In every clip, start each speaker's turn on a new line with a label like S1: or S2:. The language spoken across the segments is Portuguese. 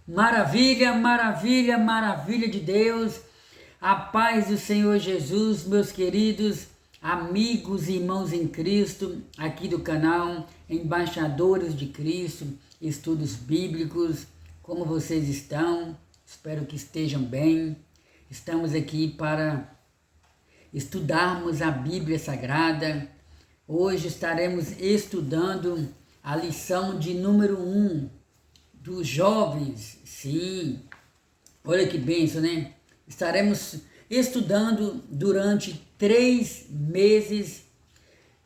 S1: Maravilha, maravilha, maravilha de Deus. A paz do Senhor Jesus, meus queridos amigos e irmãos em Cristo, aqui do canal Embaixadores de Cristo, Estudos Bíblicos. Como vocês estão? Espero que estejam bem. Estamos aqui para estudarmos a Bíblia Sagrada. Hoje estaremos estudando a lição de número 1 dos jovens. Sim, olha que bênção, né? Estaremos estudando durante 3 meses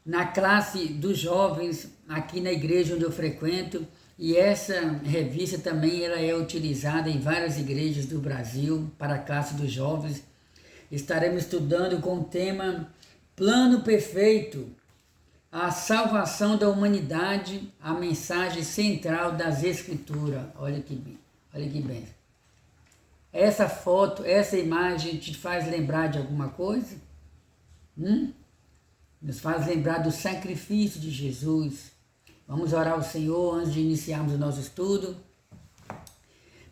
S1: na classe dos jovens aqui na igreja onde eu frequento, e essa revista também ela é utilizada em várias igrejas do Brasil para a classe dos jovens. Estaremos estudando com o tema Plano Perfeito, a salvação da humanidade, a mensagem central das Escrituras. Olha que bem. Essa foto, essa imagem te faz lembrar de alguma coisa? Nos faz lembrar do sacrifício de Jesus. Vamos orar ao Senhor antes de iniciarmos o nosso estudo.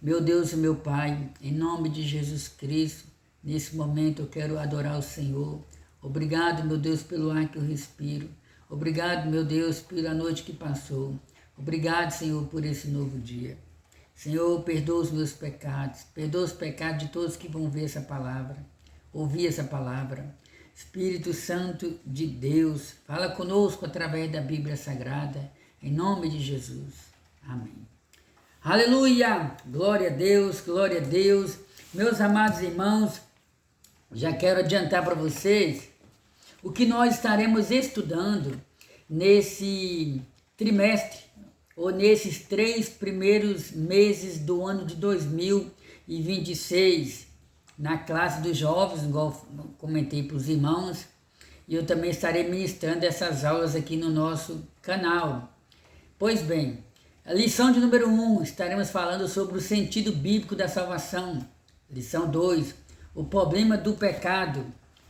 S1: Meu Deus e meu Pai, em nome de Jesus Cristo, nesse momento eu quero adorar o Senhor. Obrigado, meu Deus, pelo ar que eu respiro. Obrigado, meu Deus, pela noite que passou. Obrigado, Senhor, por esse novo dia. Senhor, perdoa os meus pecados. Perdoa os pecados de todos que vão ver essa palavra, ouvir essa palavra. Espírito Santo de Deus, fala conosco através da Bíblia Sagrada, em nome de Jesus. Amém. Aleluia! Glória a Deus, glória a Deus. Meus amados irmãos, já quero adiantar para vocês o que nós estaremos estudando nesse trimestre, ou nesses 3 primeiros meses do ano de 2026, na classe dos jovens, igual comentei para os irmãos, e eu também estarei ministrando essas aulas aqui no nosso canal. Pois bem, a lição de número 1, estaremos falando sobre o sentido bíblico da salvação. Lição 2, o problema do pecado.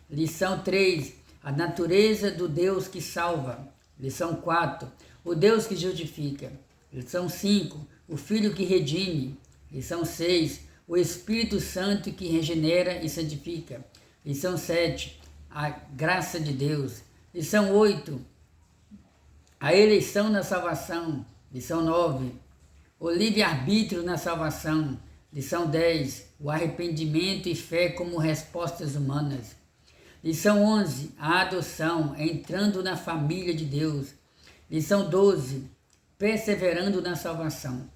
S1: Lição 3, a natureza do Deus que salva. Lição 4, o Deus que justifica. Lição 5, o Filho que redime. Lição 6, o Espírito Santo que regenera e santifica. Lição 7, a graça de Deus. Lição 8, a eleição na salvação. Lição 9, o livre-arbítrio na salvação. Lição 10, o arrependimento e fé como respostas humanas. Lição 11, a adoção, entrando na família de Deus. Lição 12, perseverando na salvação.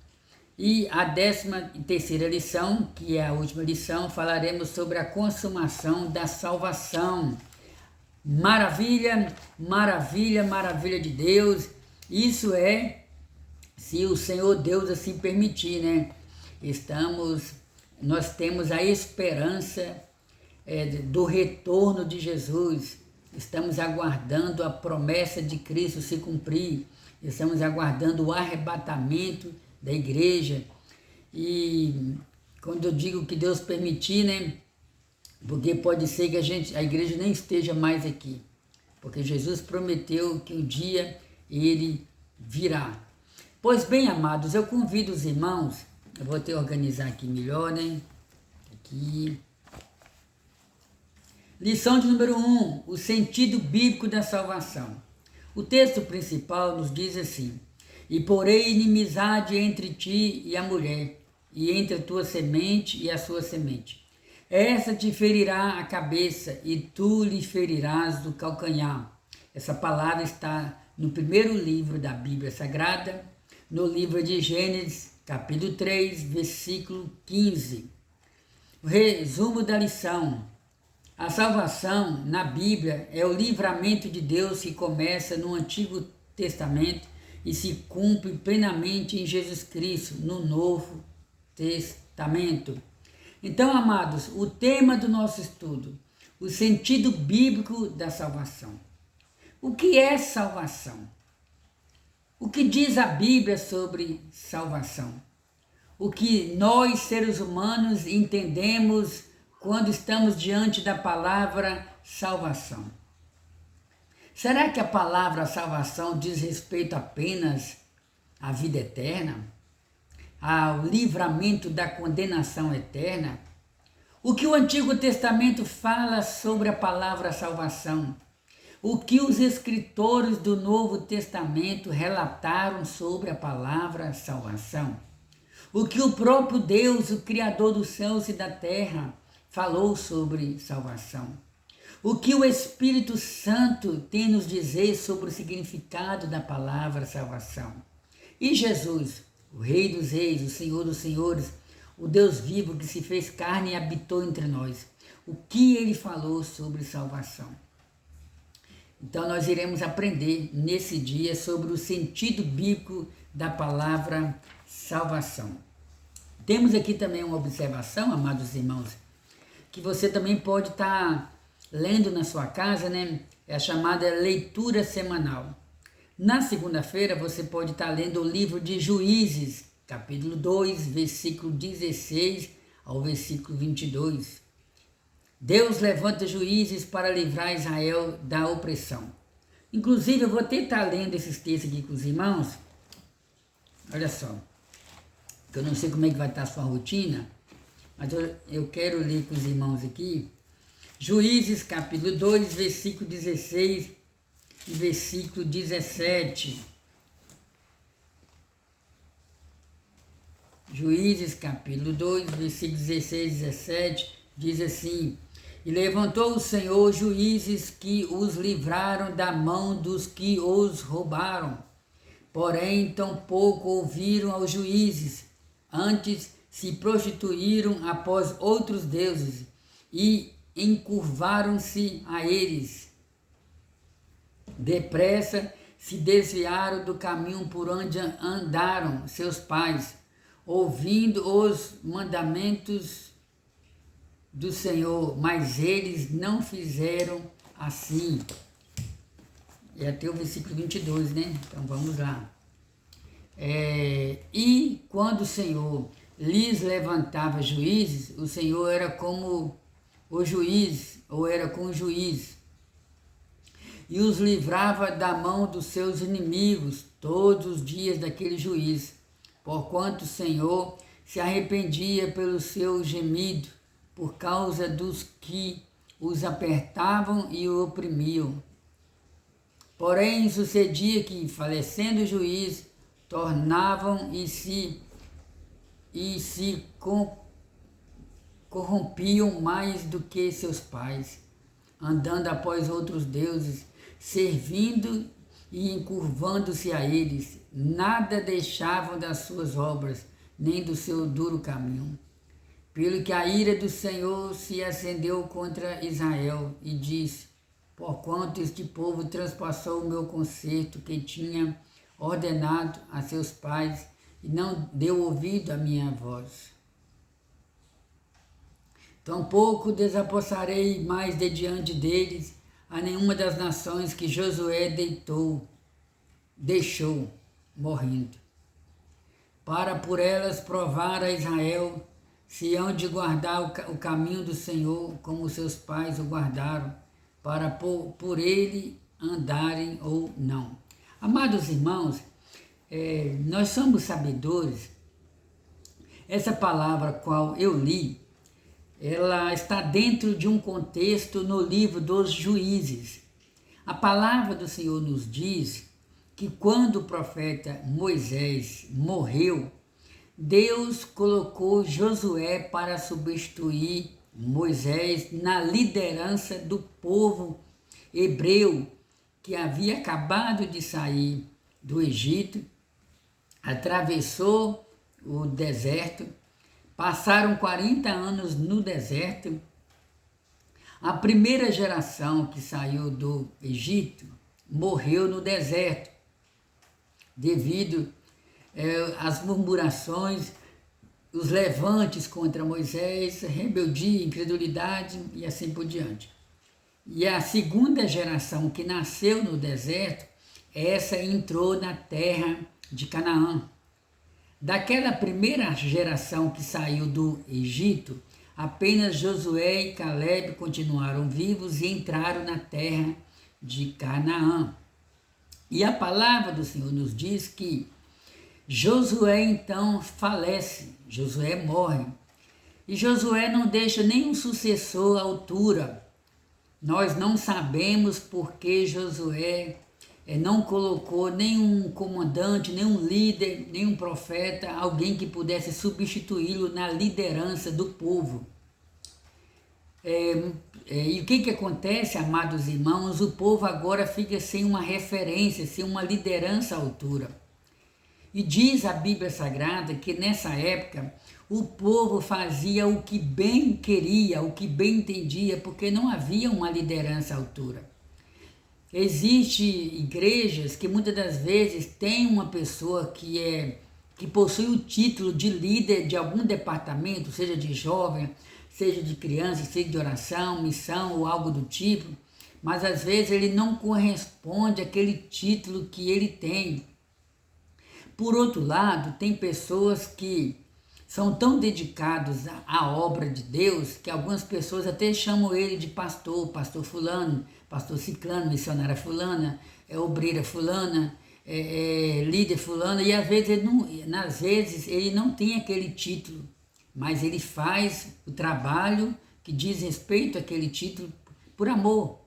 S1: E a 13ª lição, que é a última lição, falaremos sobre a consumação da salvação. Maravilha, maravilha, maravilha de Deus. Isso é, se o Senhor Deus assim permitir, né? Nós temos a esperança do retorno de Jesus. Estamos aguardando a promessa de Cristo se cumprir. Estamos aguardando o arrebatamento da igreja. E quando eu digo que Deus permitir, né? Porque pode ser que a igreja nem esteja mais aqui. Porque Jesus prometeu que um dia ele virá. Pois bem, amados, eu convido os irmãos, eu vou até organizar aqui melhor, né? Aqui. Lição de número 1, o sentido bíblico da salvação. O texto principal nos diz assim: e porei inimizade entre ti e a mulher, e entre a tua semente e a sua semente. Essa te ferirá a cabeça, e tu lhe ferirás do calcanhar. Essa palavra está no primeiro livro da Bíblia Sagrada, no livro de Gênesis, capítulo 3, versículo 15. O resumo da lição. A salvação na Bíblia é o livramento de Deus que começa no Antigo Testamento e se cumpre plenamente em Jesus Cristo no Novo Testamento. Então, amados, o tema do nosso estudo, o sentido bíblico da salvação. O que é salvação? O que diz a Bíblia sobre salvação? O que nós, seres humanos, entendemos quando estamos diante da palavra salvação? Será que a palavra salvação diz respeito apenas à vida eterna? ao livramento da condenação eterna? O que o Antigo Testamento fala sobre a palavra salvação? O que os escritores do Novo Testamento relataram sobre a palavra salvação? O que o próprio Deus, o Criador dos céus e da terra, falou sobre salvação? O que o Espírito Santo tem nos dizer sobre o significado da palavra salvação? E Jesus, o Rei dos Reis, o Senhor dos Senhores, o Deus vivo que se fez carne e habitou entre nós, o que ele falou sobre salvação? Então nós iremos aprender nesse dia sobre o sentido bíblico da palavra salvação. Temos aqui também uma observação, amados irmãos, que você também pode estar lendo na sua casa, né? É a chamada leitura semanal. Na segunda-feira você pode estar lendo o livro de Juízes, capítulo 2, versículo 16 ao versículo 22. Deus levanta juízes para livrar Israel da opressão. Inclusive, eu vou tentar lendo esses textos aqui com os irmãos. Olha só, que eu não sei como é que vai estar a sua rotina, mas eu quero ler com os irmãos aqui. Juízes, capítulo 2, versículo 16 e versículo 17. Juízes, capítulo 2, versículo 16 e 17, diz assim: E levantou o Senhor juízes que os livraram da mão dos que os roubaram. Porém, tampouco ouviram aos juízes, antes se prostituíram após outros deuses e encurvaram-se a eles. Depressa se desviaram do caminho por onde andaram seus pais, ouvindo os mandamentos do Senhor, mas eles não fizeram assim. É até o versículo 22, né? Então vamos lá. E quando o Senhor lhes levantava juízes, o Senhor era como o juiz, ou era com o juiz, e os livrava da mão dos seus inimigos todos os dias daquele juiz, porquanto o Senhor se arrependia pelo seu gemido, por causa dos que os apertavam e o oprimiam. Porém, sucedia que, falecendo o juiz, tornavam e se corrompiam mais do que seus pais, andando após outros deuses, servindo e encurvando-se a eles. Nada deixavam das suas obras, nem do seu duro caminho. Pelo que a ira do Senhor se acendeu contra Israel e disse: porquanto este povo transpassou o meu concerto que tinha ordenado a seus pais e não deu ouvido à minha voz. Tampouco desapossarei mais de diante deles a nenhuma das nações que Josué deixou morrendo, para por elas provar a Israel se hão de guardar o caminho do Senhor, como seus pais o guardaram, para por ele andarem ou não. Amados irmãos, nós somos sabedores. Essa palavra qual eu li, ela está dentro de um contexto no livro dos Juízes. A palavra do Senhor nos diz que quando o profeta Moisés morreu, Deus colocou Josué para substituir Moisés na liderança do povo hebreu que havia acabado de sair do Egito, atravessou o deserto, passaram 40 anos no deserto. A primeira geração que saiu do Egito morreu no deserto, devido às murmurações, os levantes contra Moisés, rebeldia, incredulidade e assim por diante. E a segunda geração que nasceu no deserto, essa entrou na terra de Canaã. Daquela primeira geração que saiu do Egito, apenas Josué e Caleb continuaram vivos e entraram na terra de Canaã. E a palavra do Senhor nos diz que Josué então falece, Josué morre. E Josué não deixa nenhum sucessor à altura. Nós não sabemos por que Josué não colocou nenhum comandante, nenhum líder, nenhum profeta, alguém que pudesse substituí-lo na liderança do povo. E o que acontece, amados irmãos? O povo agora fica sem uma referência, sem uma liderança à altura. E diz a Bíblia Sagrada que nessa época o povo fazia o que bem queria, o que bem entendia, porque não havia uma liderança à altura. Existem igrejas que muitas das vezes tem uma pessoa que possui o título de líder de algum departamento, seja de jovem, seja de criança, seja de oração, missão ou algo do tipo, mas às vezes ele não corresponde àquele título que ele tem. Por outro lado, tem pessoas que são tão dedicados à obra de Deus que algumas pessoas até chamam ele de pastor, pastor fulano, pastor ciclano, missionária fulana, obreira fulana, líder fulana, e às vezes ele não tem aquele título, mas ele faz o trabalho que diz respeito àquele título por amor.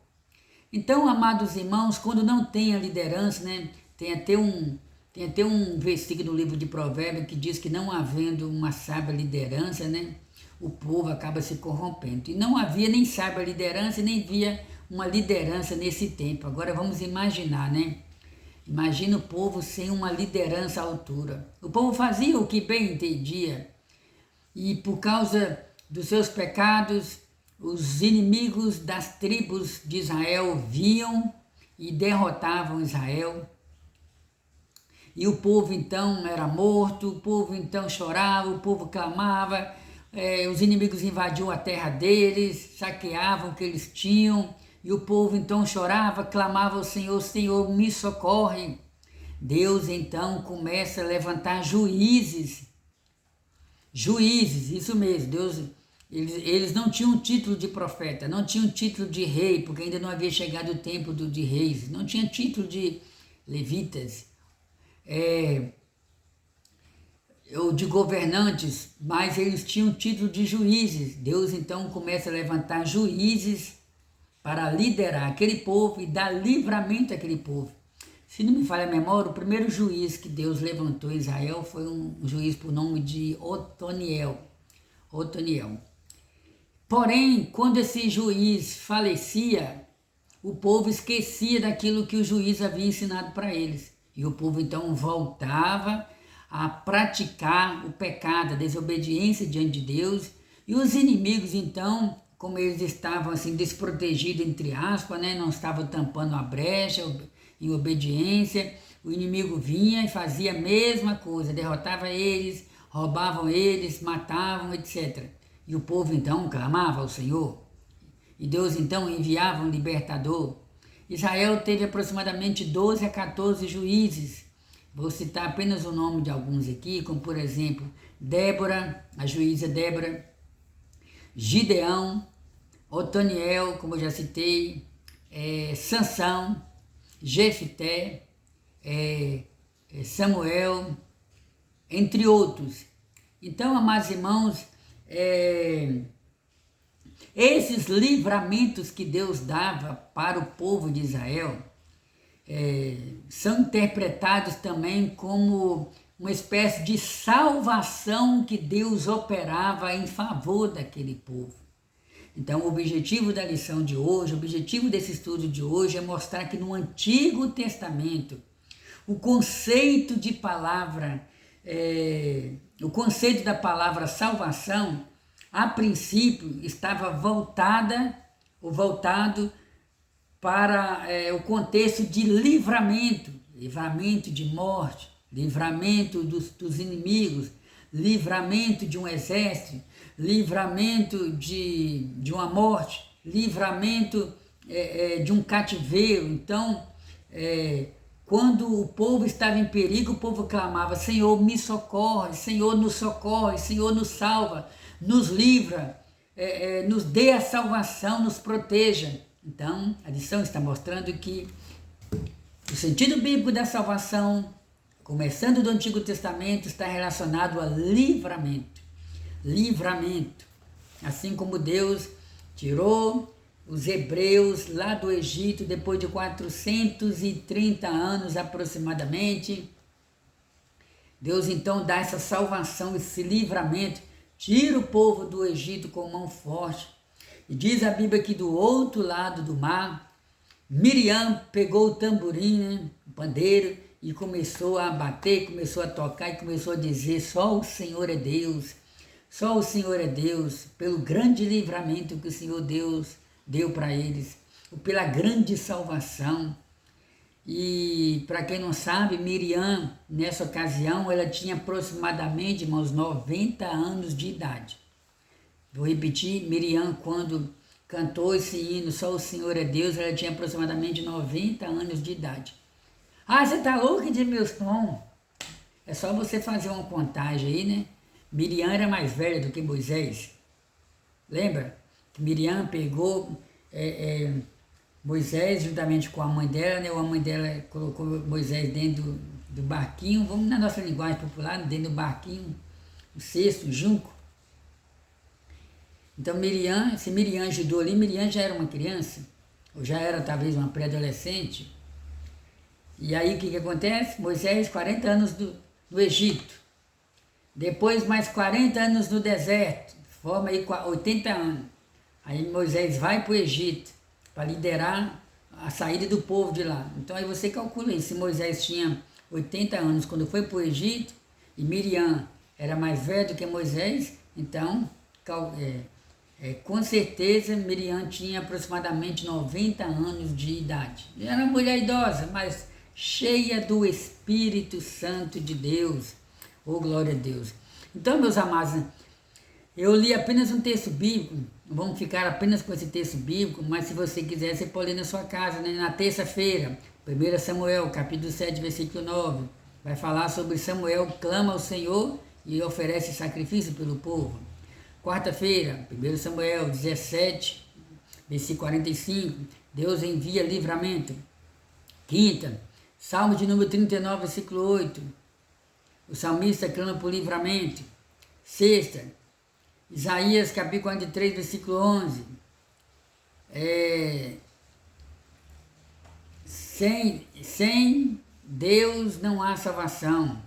S1: Então, amados irmãos, quando não tem a liderança, né, tem até um versículo no livro de Provérbios que diz que não havendo uma sábia liderança, né, o povo acaba se corrompendo. E não havia nem sábia liderança, nem havia uma liderança nesse tempo. Agora vamos imaginar, né? Imagina o povo sem uma liderança à altura. O povo fazia o que bem entendia. E por causa dos seus pecados, os inimigos das tribos de Israel viam e derrotavam Israel. E o povo então era morto, o povo então chorava, o povo clamava, os inimigos invadiam a terra deles, saqueavam o que eles tinham, e o povo então chorava, clamava ao Senhor, Senhor, me socorre. Deus então começa a levantar juízes, isso mesmo, Deus, eles não tinham título de profeta, não tinham título de rei, porque ainda não havia chegado o tempo de reis, não tinha título de levitas, ou de governantes, mas eles tinham título de juízes. Deus então começa a levantar juízes para liderar aquele povo e dar livramento àquele povo. Se não me falha a memória, o primeiro juiz que Deus levantou em Israel foi um juiz por nome de Otoniel. Porém, quando esse juiz falecia, o povo esquecia daquilo que o juiz havia ensinado para eles. E o povo então voltava a praticar o pecado, a desobediência diante de Deus. E os inimigos então, como eles estavam assim desprotegidos, entre aspas, né, não estavam tampando a brecha em obediência, o inimigo vinha e fazia a mesma coisa, derrotava eles, roubavam eles, matavam, etc. E o povo então clamava ao Senhor. E Deus então enviava um libertador. Israel teve aproximadamente 12 a 14 juízes. Vou citar apenas o nome de alguns aqui, como por exemplo, Débora, a juíza Débora, Gideão, Otoniel, como eu já citei, Sansão, Jefté, Samuel, entre outros. Então, amados irmãos, esses livramentos que Deus dava para o povo de Israel são interpretados também como uma espécie de salvação que Deus operava em favor daquele povo. Então, o objetivo da lição de hoje, o objetivo desse estudo de hoje é mostrar que no Antigo Testamento, o conceito de palavra, o conceito da palavra salvação, a princípio, estava voltado para o contexto de livramento de morte, livramento dos inimigos, livramento de um exército, livramento de uma morte, livramento de um cativeiro. Então, quando o povo estava em perigo, o povo clamava, Senhor, me socorre, Senhor, nos socorre, Senhor, nos salva, nos livra, nos dê a salvação, nos proteja. Então, a lição está mostrando que o sentido bíblico da salvação, começando do Antigo Testamento, está relacionado a livramento. Livramento. Assim como Deus tirou os hebreus lá do Egito depois de 430 anos aproximadamente. Deus então dá essa salvação, esse livramento, tira o povo do Egito com mão forte. E diz a Bíblia que do outro lado do mar, Miriam pegou o tamborim, né, o pandeiro, e começou a bater, começou a tocar e começou a dizer: só o Senhor é Deus, só o Senhor é Deus, pelo grande livramento que o Senhor Deus deu para eles, pela grande salvação. E para quem não sabe, Miriam, nessa ocasião, ela tinha aproximadamente, irmãos, 90 anos de idade. Vou repetir, Miriam, quando cantou esse hino, só o Senhor é Deus, ela tinha aproximadamente 90 anos de idade. Ah, você tá louco de meus tom? É só você fazer uma contagem aí, né? Miriam era mais velha do que Moisés. Lembra? Que Miriam pegou Moisés juntamente com a mãe dela, né? A mãe dela colocou Moisés dentro do barquinho, vamos na nossa linguagem popular, dentro do barquinho, o cesto, o junco. Então Miriam, se Miriam ajudou ali, Miriam já era uma criança, ou já era talvez uma pré-adolescente. E aí o que acontece? Moisés, 40 anos no Egito, depois mais 40 anos no deserto, forma aí 80 anos. Aí Moisés vai para o Egito para liderar a saída do povo de lá. Então aí você calcula aí, se Moisés tinha 80 anos quando foi para o Egito, e Miriam era mais velha do que Moisés, então com certeza Miriam tinha aproximadamente 90 anos de idade. Era uma mulher idosa, mas cheia do Espírito Santo de Deus. Oh, glória a Deus. Então, meus amados, eu li apenas um texto bíblico, vamos ficar apenas com esse texto bíblico, mas se você quiser, você pode ler na sua casa, né? Na terça-feira, 1 Samuel, capítulo 7, versículo 9, vai falar sobre Samuel clama ao Senhor e oferece sacrifício pelo povo. Quarta-feira, 1 Samuel 17, versículo 45, Deus envia livramento. Quinta, Salmo de número 39, versículo 8, o salmista clama por livramento. Sexta, Isaías capítulo 43, versículo 11, sem Deus não há salvação.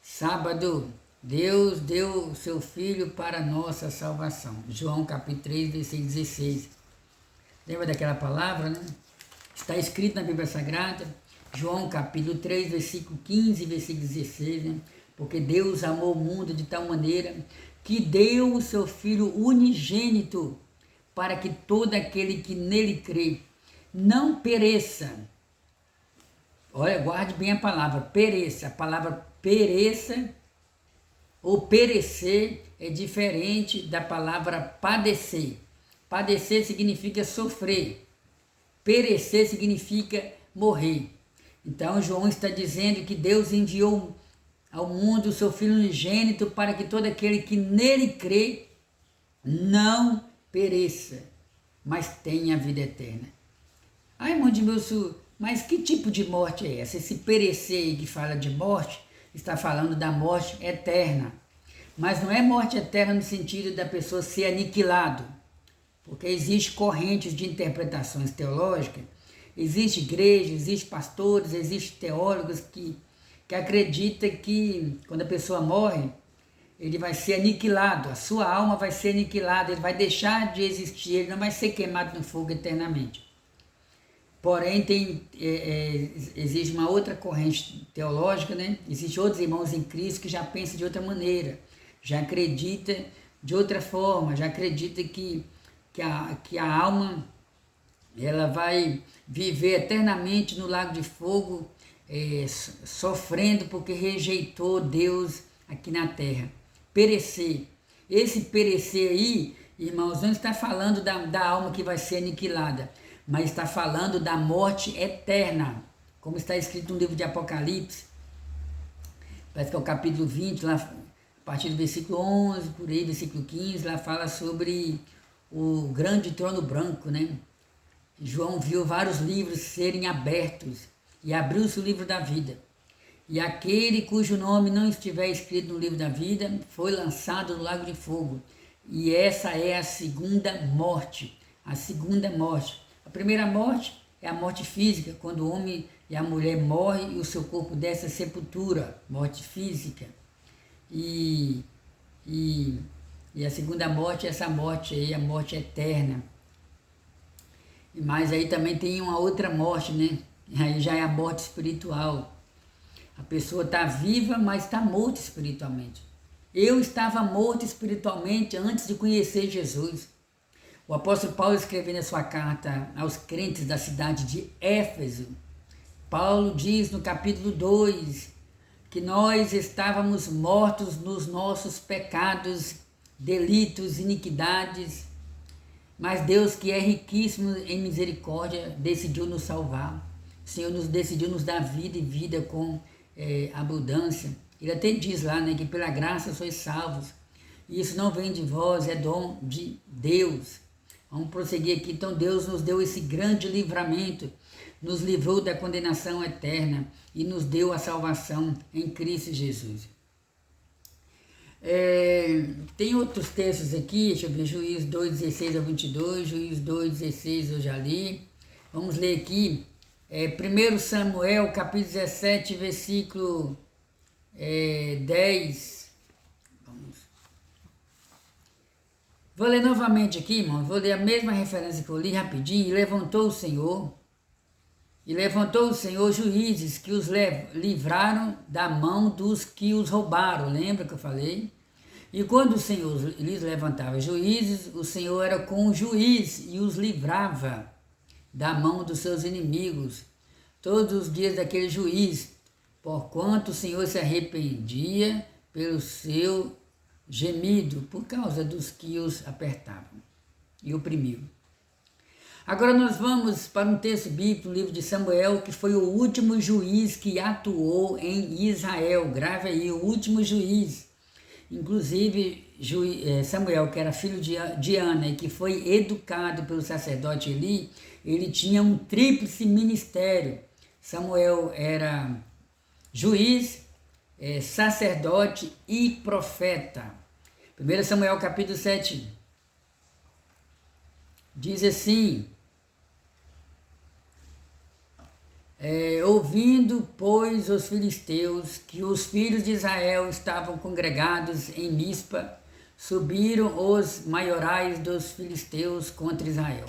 S1: Sábado, Deus deu o seu Filho para a nossa salvação. João capítulo 3, versículo 16. Lembra daquela palavra, né? Está escrito na Bíblia Sagrada, João capítulo 3, versículo 15 e versículo 16, né? Porque Deus amou o mundo de tal maneira que deu o seu Filho unigênito, para que todo aquele que nele crê não pereça. Olha, guarde bem a palavra, pereça. A palavra pereça ou perecer é diferente da palavra padecer. Padecer significa sofrer. Perecer significa morrer. Então, João está dizendo que Deus enviou ao mundo o seu Filho unigênito para que todo aquele que nele crê não pereça, mas tenha a vida eterna. Ai, irmão de Milson, mas que tipo de morte é essa? Esse perecer aí que fala de morte, está falando da morte eterna. Mas não é morte eterna no sentido da pessoa ser aniquilado, porque existe correntes de interpretações teológicas, existe igreja, existe pastores, existe teólogos que acredita que quando a pessoa morre, ele vai ser aniquilado, a sua alma vai ser aniquilada, ele vai deixar de existir, ele não vai ser queimado no fogo eternamente. Porém, existe uma outra corrente teológica, né? Existem outros irmãos em Cristo que já pensam de outra maneira, já acredita de outra forma, já acredita que a alma ela vai viver eternamente no lago de fogo, sofrendo porque rejeitou Deus aqui na terra. Perecer. Esse perecer aí, irmãos, não está falando da alma que vai ser aniquilada, mas está falando da morte eterna, como está escrito no livro de Apocalipse, parece que é o capítulo 20, lá, a partir do versículo 11, por aí, versículo 15, lá fala sobre o grande trono branco, né? João viu vários livros serem abertos, e abriu-se o livro da vida. e aquele cujo nome não estiver escrito no livro da vida foi lançado no lago de fogo. E essa é a segunda morte. A segunda morte. A primeira morte é a morte física, quando o homem e a mulher morrem e o seu corpo desce à sepultura, morte física. E a segunda morte é essa morte aí, a morte eterna. Mas aí também tem uma outra morte, né? Aí já é a morte espiritual. A pessoa está viva, mas está morta espiritualmente. Eu estava morto espiritualmente antes de conhecer Jesus. O apóstolo Paulo, escrevendo a sua carta aos crentes da cidade de Éfeso, Paulo diz no capítulo 2 que nós estávamos mortos nos nossos pecados, delitos, iniquidades, mas Deus, que é riquíssimo em misericórdia, decidiu nos salvar. O Senhor decidiu nos dar vida e vida com abundância. Ele até diz lá, né, que pela graça sois salvos. E isso não vem de vós, é dom de Deus. Vamos prosseguir aqui. Então Deus nos deu esse grande livramento, nos livrou da condenação eterna e nos deu a salvação em Cristo Jesus. Tem outros textos aqui, deixa eu ver, Juízes 2, 16 a 22, Juízes 2, 16 eu já li. Vamos ler aqui, 1 Samuel, capítulo 17, versículo 10. Vou ler novamente aqui, irmão, vou ler a mesma referência que eu li rapidinho. E levantou o Senhor juízes que os livraram da mão dos que os roubaram. Lembra que eu falei? E quando o Senhor lhes levantava juízes, o Senhor era com o juiz e os livrava da mão dos seus inimigos todos os dias daquele juiz, porquanto o Senhor se arrependia pelo seu gemido, por causa dos que os apertavam e oprimiam. Agora nós vamos para um texto bíblico, no livro de Samuel, que foi o último juiz que atuou em Israel. Grave aí, o último juiz. Inclusive, Samuel, que era filho de Ana e que foi educado pelo sacerdote Eli, ele tinha um tríplice ministério. Samuel era juiz, sacerdote e profeta. 1 Samuel capítulo 7 diz assim: ouvindo, pois, os filisteus que os filhos de Israel estavam congregados em Mispa, subiram os maiorais dos filisteus contra Israel.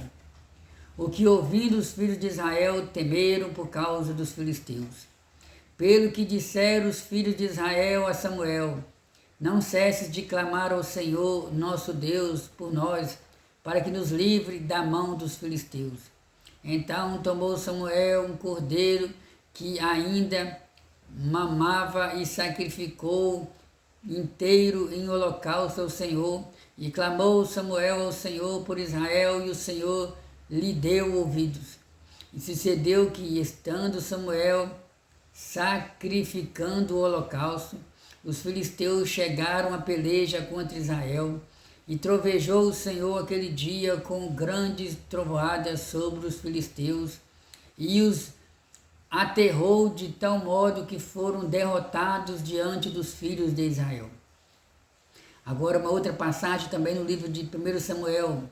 S1: O que ouvindo os filhos de Israel temeram por causa dos filisteus. Pelo que disseram os filhos de Israel a Samuel: não cesses de clamar ao Senhor nosso Deus por nós, para que nos livre da mão dos filisteus. Então tomou Samuel um cordeiro que ainda mamava e sacrificou inteiro em holocausto ao Senhor. E clamou Samuel ao Senhor por Israel, e o Senhor lhe deu ouvidos. E sucedeu que, estando Samuel sacrificando o holocausto, os filisteus chegaram à peleja contra Israel, e trovejou o Senhor aquele dia com grandes trovoadas sobre os filisteus, e os aterrou de tal modo que foram derrotados diante dos filhos de Israel. Agora uma outra passagem também no livro de 1 Samuel,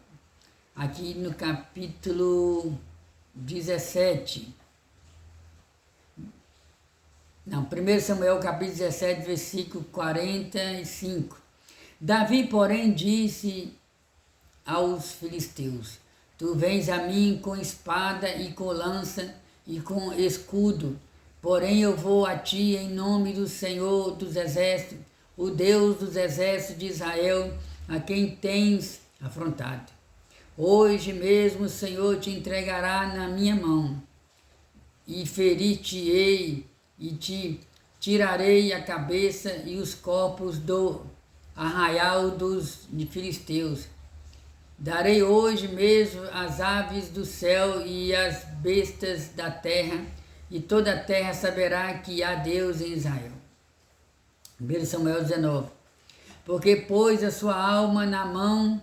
S1: aqui no capítulo 17. Não, 1 Samuel capítulo 17, versículo 45. Davi, porém, disse aos filisteus: tu vens a mim com espada e com lança e com escudo, porém eu vou a ti em nome do Senhor dos exércitos, o Deus dos exércitos de Israel, a quem tens afrontado. Hoje mesmo o Senhor te entregará na minha mão, e ferir-te-ei, e te tirarei a cabeça e os corpos do arraial dos filisteus. Darei hoje mesmo as aves do céu e as bestas da terra, e toda a terra saberá que há Deus em Israel. 1 Samuel 19. Porque pôs a sua alma na mão.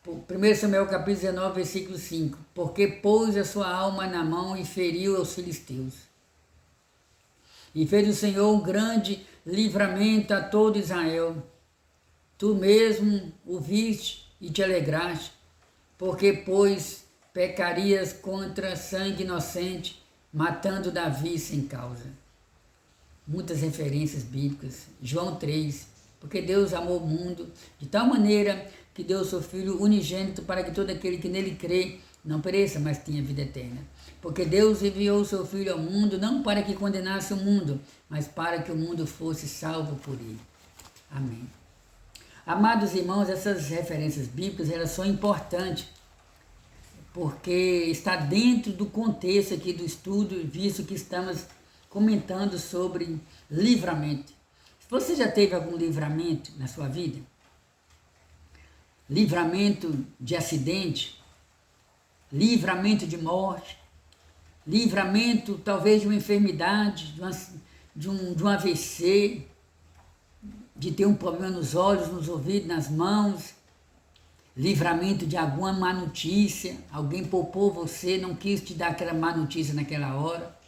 S1: 1 Samuel capítulo 19, versículo 5. Porque pôs a sua alma na mão e feriu aos filisteus. E fez o Senhor um grande livramento a todo Israel. Tu mesmo o viste e te alegraste, porque, pois, pecarias contra sangue inocente, matando Davi sem causa. Muitas referências bíblicas. João 3, porque Deus amou o mundo de tal maneira que deu o seu Filho unigênito para que todo aquele que nele crê não pereça, mas tenha vida eterna. Porque Deus enviou o seu Filho ao mundo não para que condenasse o mundo, mas para que o mundo fosse salvo por ele. Amém. Amados irmãos, essas referências bíblicas, elas são importantes, porque está dentro do contexto aqui do estudo, visto que estamos comentando sobre livramento. Você já teve algum livramento na sua vida? Livramento de acidente, livramento de morte, livramento talvez de uma enfermidade, de um AVC, de ter um problema nos olhos, nos ouvidos, nas mãos, livramento de alguma má notícia, alguém poupou você, não quis te dar aquela má notícia naquela hora.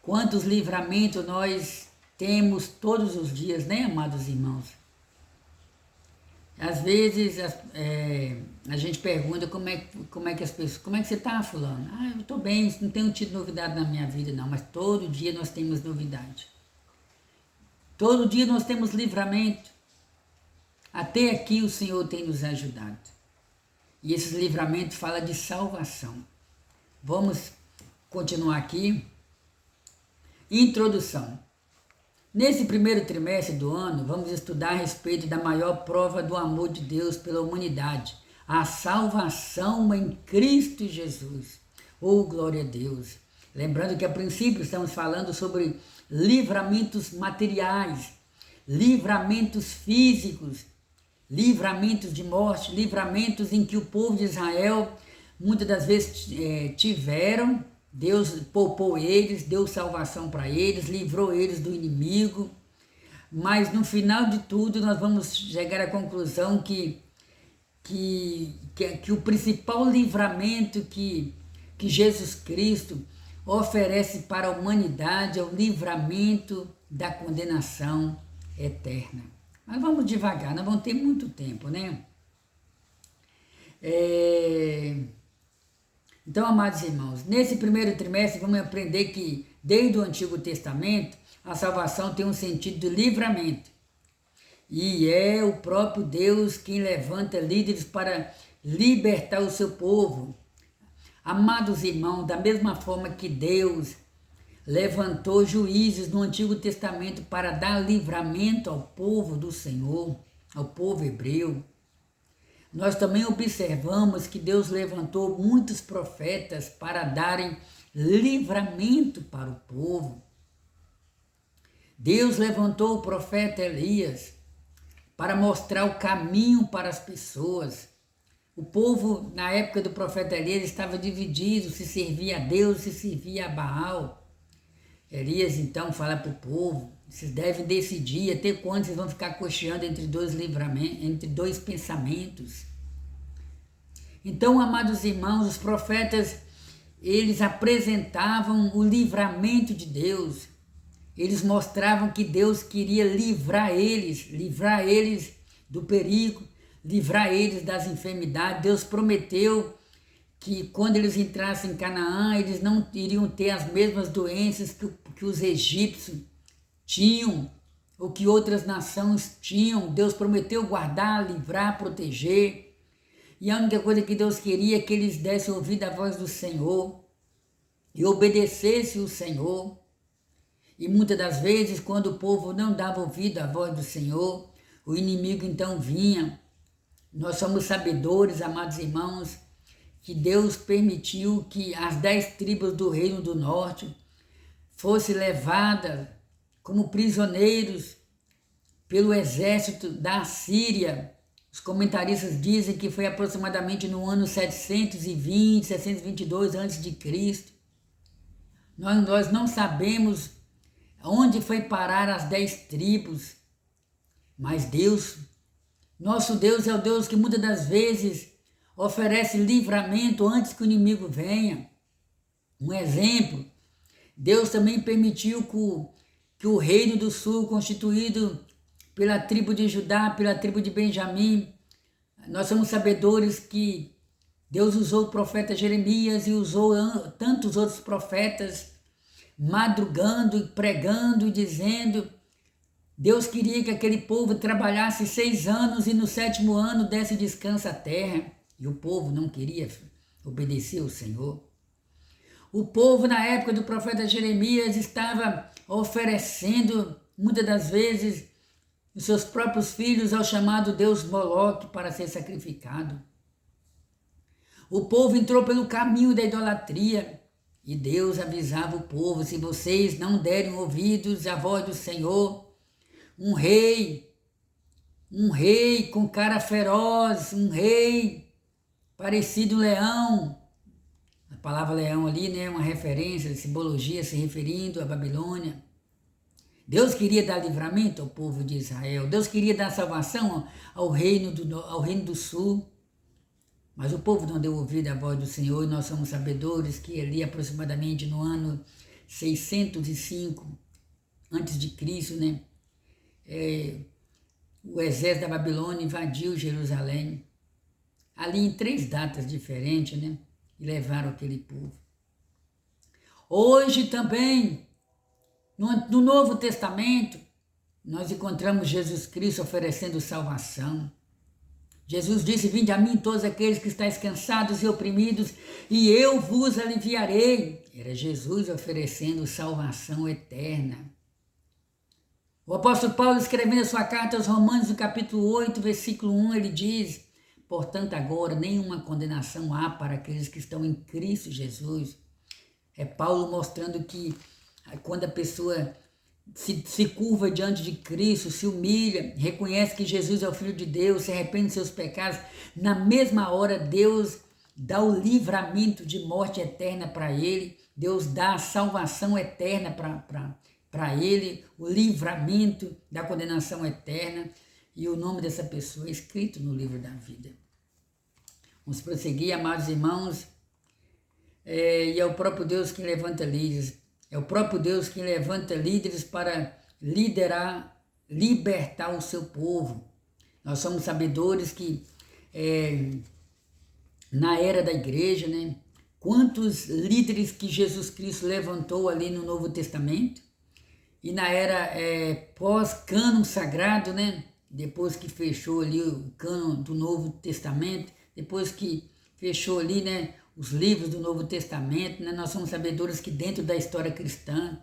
S1: Quantos livramentos nós temos todos os dias, né, amados irmãos? Às vezes a gente pergunta como é que as pessoas, como é que você está, fulano? Ah, eu estou bem, não tenho tido novidade na minha vida não, mas todo dia nós temos novidade. Todo dia nós temos livramento. Até aqui o Senhor tem nos ajudado. E esses livramentos falam de salvação. Vamos continuar aqui. Introdução. Nesse primeiro trimestre do ano, vamos estudar a respeito da maior prova do amor de Deus pela humanidade, a salvação em Cristo Jesus. Oh, glória a Deus! Lembrando que a princípio estamos falando sobre livramentos materiais, livramentos físicos, livramentos de morte, livramentos em que o povo de Israel muitas das vezes tiveram. Deus poupou eles, deu salvação para eles, livrou eles do inimigo, mas no final de tudo nós vamos chegar à conclusão que o principal livramento que Jesus Cristo oferece para a humanidade é o livramento da condenação eterna. Mas vamos devagar, nós vamos ter muito tempo, né? Então, amados irmãos, nesse primeiro trimestre vamos aprender que, desde o Antigo Testamento, a salvação tem um sentido de livramento. E é o próprio Deus quem levanta líderes para libertar o seu povo. Amados irmãos, da mesma forma que Deus levantou juízes no Antigo Testamento para dar livramento ao povo do Senhor, ao povo hebreu, nós também observamos que Deus levantou muitos profetas para darem livramento para o povo. Deus levantou o profeta Elias para mostrar o caminho para as pessoas. O povo, na época do profeta Elias, estava dividido, se servia a Deus, se servia a Baal. Elias, então, fala para o povo, vocês devem decidir até quando vocês vão ficar cocheando entre dois livramentos, entre dois pensamentos. Então, amados irmãos, os profetas, eles apresentavam o livramento de Deus. Eles mostravam que Deus queria livrar eles do perigo, livrar eles das enfermidades. Deus prometeu que quando eles entrassem em Canaã, eles não iriam ter as mesmas doenças que os egípcios tinham, ou que outras nações tinham. Deus prometeu guardar, livrar, proteger. E a única coisa que Deus queria é que eles dessem ouvido à voz do Senhor e obedecessem o Senhor. E muitas das vezes, quando o povo não dava ouvido à voz do Senhor, o inimigo então vinha. Nós somos sabedores, amados irmãos, que Deus permitiu que as 10 tribos do Reino do Norte fossem levadas como prisioneiros pelo exército da Síria. Os comentaristas dizem que foi aproximadamente no ano 720, 722 a.C. Nós não sabemos onde foi parar as 10 tribos, mas Deus, nosso Deus é o Deus que muitas das vezes oferece livramento antes que o inimigo venha. Um exemplo, Deus também permitiu que o reino do sul, constituído pela tribo de Judá, pela tribo de Benjamim, nós somos sabedores que Deus usou o profeta Jeremias e usou tantos outros profetas, madrugando e pregando e dizendo. Deus queria que aquele povo trabalhasse 6 anos e no 7º ano desse descanso à terra. E o povo não queria obedecer ao Senhor. O povo, na época do profeta Jeremias, estava oferecendo, muitas das vezes, os seus próprios filhos ao chamado Deus Moloque para ser sacrificado. O povo entrou pelo caminho da idolatria e Deus avisava o povo: se vocês não derem ouvidos à voz do Senhor, um rei com cara feroz, um rei parecido leão. A palavra leão ali, né, é uma referência, simbologia se referindo à Babilônia. Deus queria dar livramento ao povo de Israel. Deus queria dar salvação ao reino do sul. Mas o povo não deu ouvido à voz do Senhor, e nós somos sabedores que ali aproximadamente no ano 605 a.C., né, o exército da Babilônia invadiu Jerusalém, ali em 3 datas diferentes, né, e levaram aquele povo. Hoje também, no Novo Testamento, nós encontramos Jesus Cristo oferecendo salvação. Jesus disse: vinde a mim todos aqueles que estáis cansados e oprimidos, e eu vos aliviarei. Era Jesus oferecendo salvação eterna. O apóstolo Paulo, escrevendo a sua carta aos Romanos, no capítulo 8, versículo 1, ele diz: portanto, agora nenhuma condenação há para aqueles que estão em Cristo Jesus. É Paulo mostrando que quando a pessoa se curva diante de Cristo, se humilha, reconhece que Jesus é o Filho de Deus, se arrepende dos seus pecados, na mesma hora Deus dá o livramento de morte eterna para ele, Deus dá a salvação eterna para ele, o livramento da condenação eterna, e o nome dessa pessoa é escrito no livro da vida. Vamos prosseguir, amados irmãos, e é o próprio Deus que levanta líderes. É o próprio Deus que levanta líderes para libertar o seu povo. Nós somos sabedores que na era da igreja, né, quantos líderes que Jesus Cristo levantou ali no Novo Testamento, e na era pós-cânon sagrado, né, depois que fechou ali o cânon do Novo Testamento, depois que fechou ali, né, os livros do Novo Testamento, né? Nós somos sabedores que dentro da história cristã,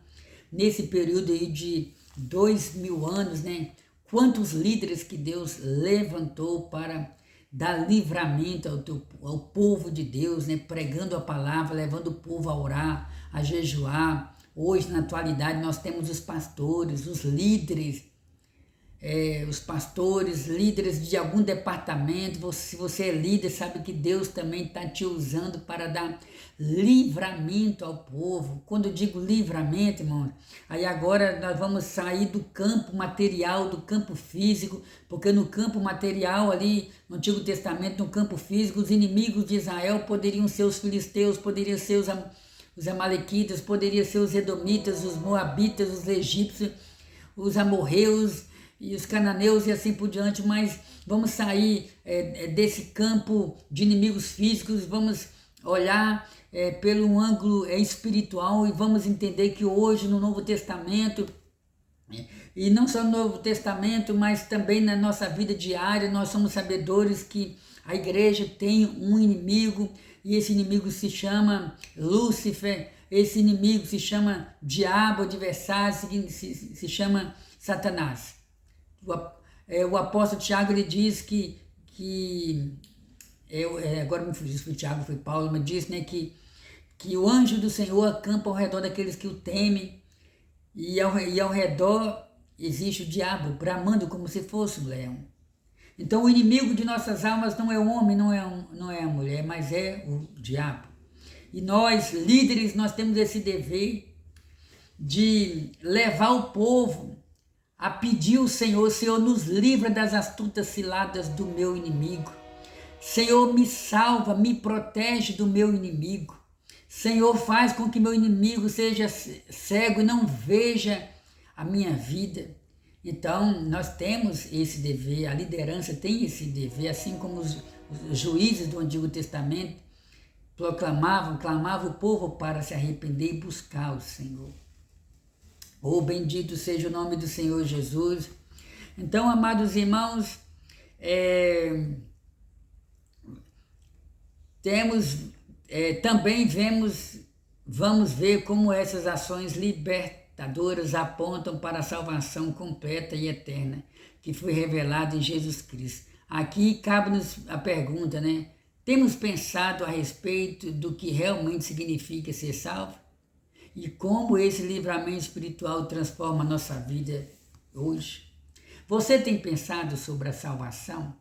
S1: nesse período aí de 2000 anos, né? Quantos líderes que Deus levantou para dar livramento ao povo de Deus, né? Pregando a palavra, levando o povo a orar, a jejuar. Hoje, na atualidade, nós temos os pastores, os líderes, líderes de algum departamento. Se você é líder, sabe que Deus também está te usando para dar livramento ao povo. Quando eu digo livramento, irmão, aí agora nós vamos sair do campo material, do campo físico, porque no campo material ali, no Antigo Testamento, no campo físico, os inimigos de Israel poderiam ser os filisteus, poderiam ser os amalequitas, poderiam ser os edomitas, os moabitas, os egípcios, os amorreus, e os cananeus e assim por diante, mas vamos sair desse campo de inimigos físicos, vamos olhar pelo ângulo espiritual e vamos entender que hoje no Novo Testamento, e não só no Novo Testamento, mas também na nossa vida diária, nós somos sabedores que a igreja tem um inimigo, e esse inimigo se chama Lúcifer, esse inimigo se chama diabo, adversário, se chama Satanás. O apóstolo Tiago, ele diz agora me fugiu se foi Tiago, foi Paulo, mas diz, né, que o anjo do Senhor acampa ao redor daqueles que o temem, e ao redor existe o diabo, bramando como se fosse um leão. Então o inimigo de nossas almas não é o homem, não é a mulher, mas é o diabo. E nós, líderes, nós temos esse dever de levar o povo a pedir ao Senhor: Senhor, nos livra das astutas ciladas do meu inimigo. Senhor, me salva, me protege do meu inimigo. Senhor, faz com que meu inimigo seja cego e não veja a minha vida. Então, nós temos esse dever, a liderança tem esse dever, assim como os juízes do Antigo Testamento clamavam o povo para se arrepender e buscar o Senhor. Oh, bendito seja o nome do Senhor Jesus. Então, amados irmãos, também vamos ver como essas ações libertadoras apontam para a salvação completa e eterna, que foi revelada em Jesus Cristo. Aqui cabe-nos a pergunta, né? Temos pensado a respeito do que realmente significa ser salvo? E como esse livramento espiritual transforma a nossa vida hoje? Você tem pensado sobre a salvação?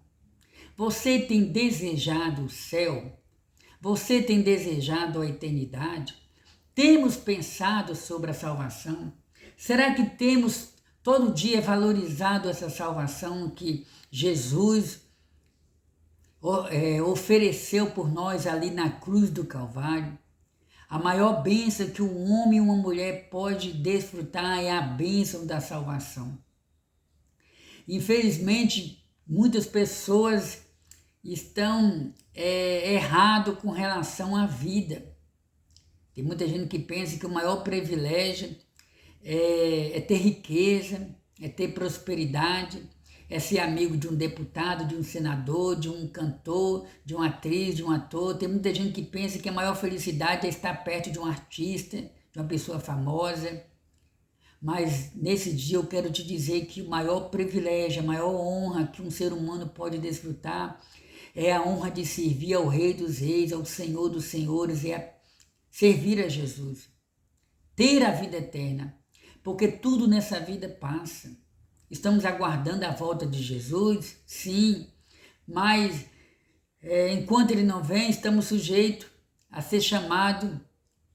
S1: Você tem desejado o céu? Você tem desejado a eternidade? Temos pensado sobre a salvação? Será que temos todo dia valorizado essa salvação que Jesus ofereceu por nós ali na cruz do Calvário? A maior bênção que um homem e uma mulher pode desfrutar é a bênção da salvação. Infelizmente, muitas pessoas estão erradas com relação à vida. Tem muita gente que pensa que o maior privilégio é ter riqueza, é ter prosperidade, é ser amigo de um deputado, de um senador, de um cantor, de uma atriz, de um ator. Tem muita gente que pensa que a maior felicidade é estar perto de um artista, de uma pessoa famosa. Mas nesse dia eu quero te dizer que o maior privilégio, a maior honra que um ser humano pode desfrutar é a honra de servir ao Rei dos Reis, ao Senhor dos Senhores, servir a Jesus, ter a vida eterna, porque tudo nessa vida passa. Estamos aguardando a volta de Jesus, sim, mas enquanto Ele não vem, estamos sujeitos a ser chamados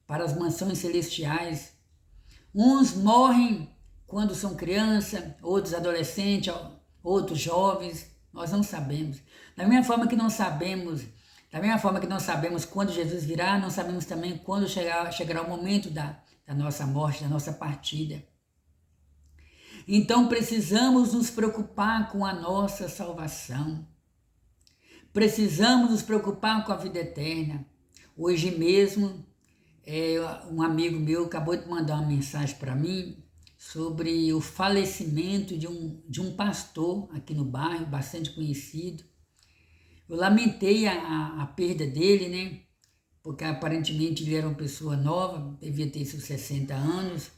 S1: para as mansões celestiais. Uns morrem quando são crianças, outros adolescentes, outros jovens, nós não sabemos. Da mesma forma que não sabemos quando Jesus virá, não sabemos também quando chegará o momento da nossa morte, da nossa partida. Então precisamos nos preocupar com a nossa salvação. Precisamos nos preocupar com a vida eterna. Hoje mesmo, um amigo meu acabou de mandar uma mensagem para mim sobre o falecimento de um pastor aqui no bairro, bastante conhecido. Eu lamentei a perda dele, né? Porque aparentemente ele era uma pessoa nova, devia ter seus 60 anos.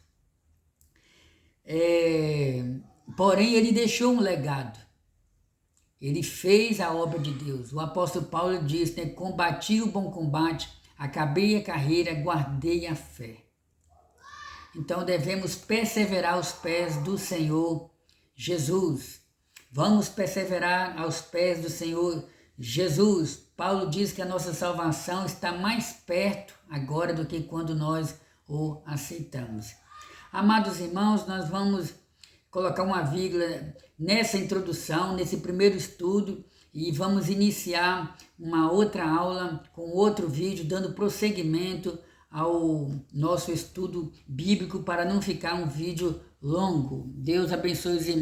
S1: Porém, ele deixou um legado. Ele fez a obra de Deus. O apóstolo Paulo diz, né? Combati o bom combate, acabei a carreira, guardei a fé. Então devemos perseverar aos pés do Senhor Jesus. Vamos perseverar aos pés do Senhor Jesus. Paulo diz que a nossa salvação está mais perto agora do que quando nós o aceitamos. Amados irmãos, nós vamos colocar uma vírgula nessa introdução, nesse primeiro estudo, e vamos iniciar uma outra aula com outro vídeo, dando prosseguimento ao nosso estudo bíblico para não ficar um vídeo longo. Deus abençoe os irmãos.